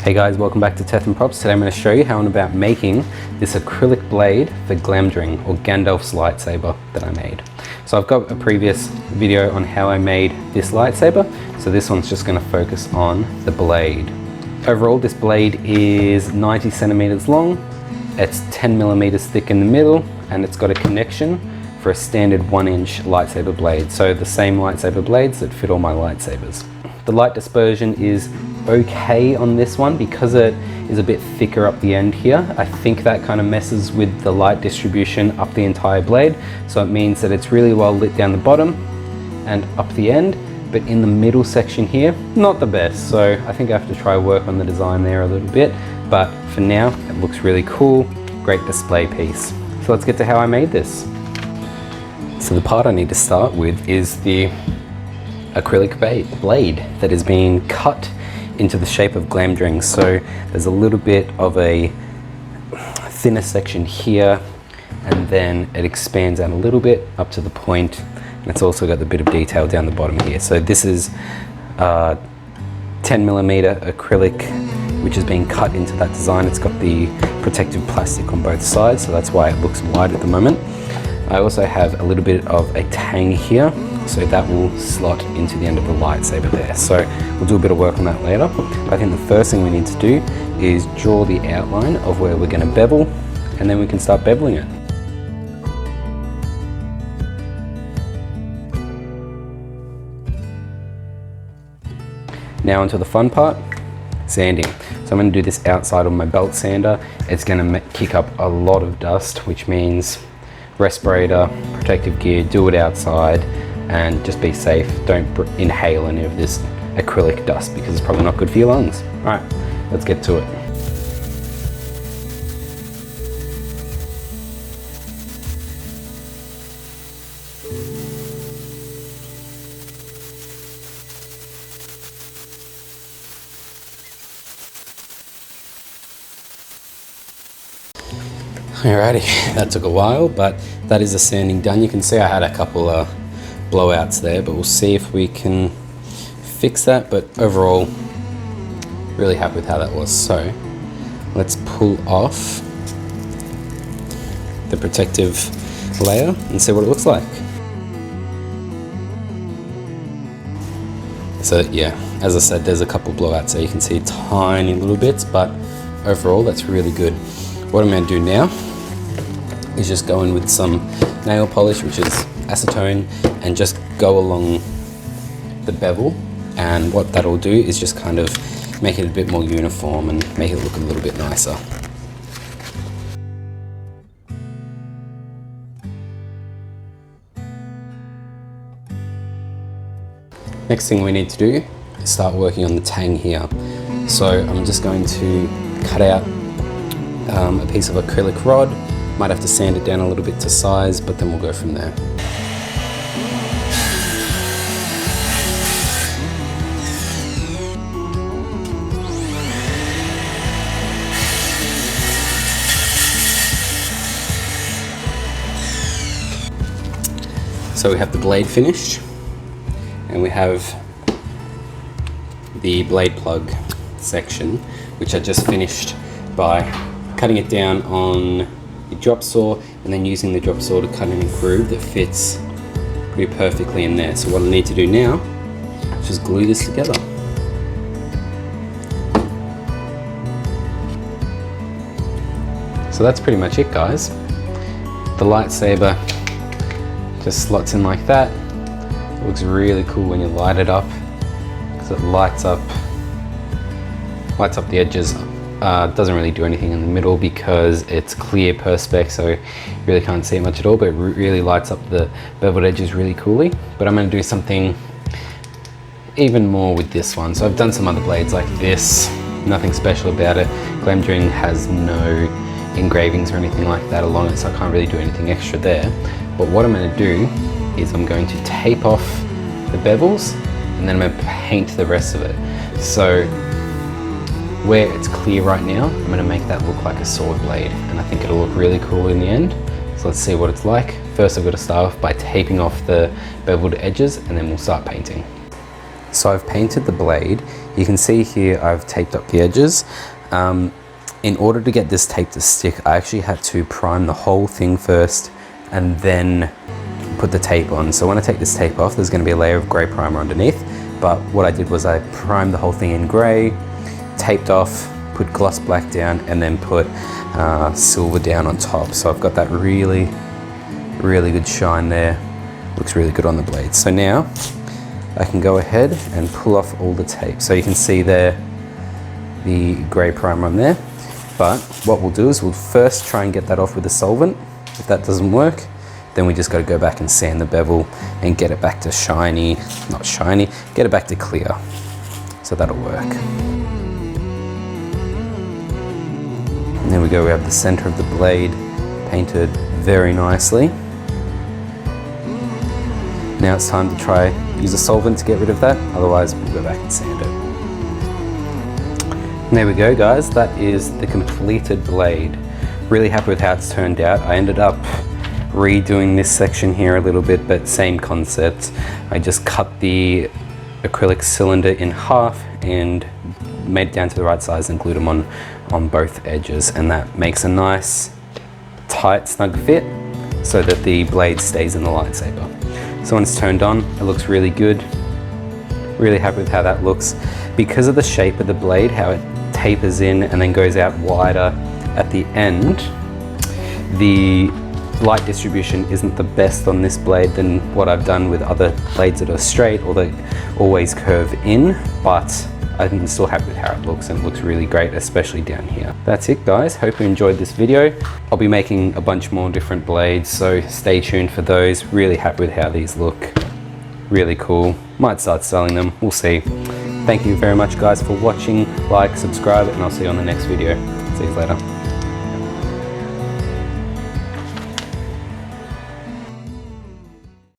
Hey guys, welcome back to Teth and Props. Today I'm going to show you how I'm about making this acrylic blade for Glamdring, or Gandalf's lightsaber that I made. So I've got a previous video on how I made this lightsaber, so this one's just going to focus on the blade. Overall, this blade is 90 centimeters long, it's 10 millimeters thick in the middle, and it's got a connection for a standard 1-inch lightsaber blade, so the same lightsaber blades that fit all my lightsabers. The light dispersion is okay on this one because it is a bit thicker up the end here. I think that kind of messes with the light distribution up the entire blade, so it means that it's really well lit down the bottom and up the end, but in the middle section here, not the best. So I think I have to try work on the design there a little bit, but for now it looks really cool, great display piece. So let's get to how I made this. So the part I need to start with is the acrylic blade that is being cut into the shape of Glamdring. So there's a little bit of a thinner section here, and then it expands out a little bit up to the point, and it's also got the bit of detail down the bottom here. So this is 10 millimeter acrylic which is being cut into that design. It's got the protective plastic on both sides, so that's why it looks wide at the moment. I also have a little bit of a tang here, so that will slot into the end of the lightsaber there. So we'll do a bit of work on that later. But I think the first thing we need to do is draw the outline of where we're going to bevel, and then we can start beveling it. Now onto the fun part, sanding. So I'm going to do this outside of my belt sander. It's going to kick up a lot of dust, which means respirator, protective gear, do it outside, and just be safe. Don't inhale any of this acrylic dust because it's probably not good for your lungs. All right, let's get to it. Alrighty, that took a while, but that is the sanding done. You can see I had a couple of blowouts there, but we'll see if we can fix that. But overall, really happy with how that was. So let's pull off the protective layer and see what it looks like. So yeah, as I said, there's a couple blowouts, so you can see tiny little bits, but overall that's really good. What I'm going to do now is just go in with some nail polish, which is acetone, and just go along the bevel, and what that'll do is just kind of make it a bit more uniform and make it look a little bit nicer. Next thing we need to do is start working on the tang here. So I'm just going to cut out a piece of acrylic rod. Might have to sand it down a little bit to size, but then we'll go from there. So we have the blade finished, and we have the blade plug section, which I just finished by cutting it down on the drop saw and then using the drop saw to cut in a groove that fits pretty perfectly in there. So what I need to do now is just glue this together. So that's pretty much it, guys. The lightsaber just slots in like that. It looks really cool when you light it up because it lights up the edges. Doesn't really do anything in the middle because it's clear perspex, so you really can't see it much at all, but it really lights up the beveled edges really coolly. But I'm going to do something even more with this one. So I've done some other blades like this, nothing special about it. Glamdring has no engravings or anything like that along it, so I can't really do anything extra there. But what I'm going to do is I'm going to tape off the bevels, and then I'm going to paint the rest of it. So where it's clear right now, I'm going to make that look like a sword blade, and I think it'll look really cool in the end. So let's see what it's like. First I've got to start off by taping off the beveled edges, and then we'll start painting. So I've painted the blade. You can see here I've taped up the edges. In order to get this tape to stick, I actually had to prime the whole thing first and then put the tape on. So when I take this tape off, there's going to be a layer of grey primer underneath. But what I did was I primed the whole thing in grey, taped off, put gloss black down, and then put silver down on top. So I've got that really good shine there. Looks really good on the blade. So now I can go ahead and pull off all the tape. So you can see there the grey primer on there. But what we'll do is we'll first try and get that off with a solvent. If that doesn't work, then we just got to go back and sand the bevel and get it back to shiny, not shiny, get it back to clear. So that'll work. And there we go, we have the center of the blade painted very nicely. Now it's time to try use a solvent to get rid of that, otherwise we'll go back and sand it. And there we go guys, that is the completed blade. Really happy with how it's turned out. I ended up redoing this section here a little bit, but same concept. I just cut the acrylic cylinder in half and made it down to the right size and glued them on both edges, and that makes a nice tight snug fit so that the blade stays in the lightsaber. So when it's turned on, it looks really good. Really happy with how that looks. Because of the shape of the blade, how it tapers in and then goes out wider at the end, the light distribution isn't the best on this blade than what I've done with other blades that are straight or that always curve in, but I'm still happy with how it looks, and it looks really great, especially down here. That's it guys, hope you enjoyed this video. I'll be making a bunch more different blades, so stay tuned for those. Really happy with how these look. Really cool. Might start selling them, we'll see. Thank you very much guys for watching. Like, subscribe, and I'll see you on the next video. See you later.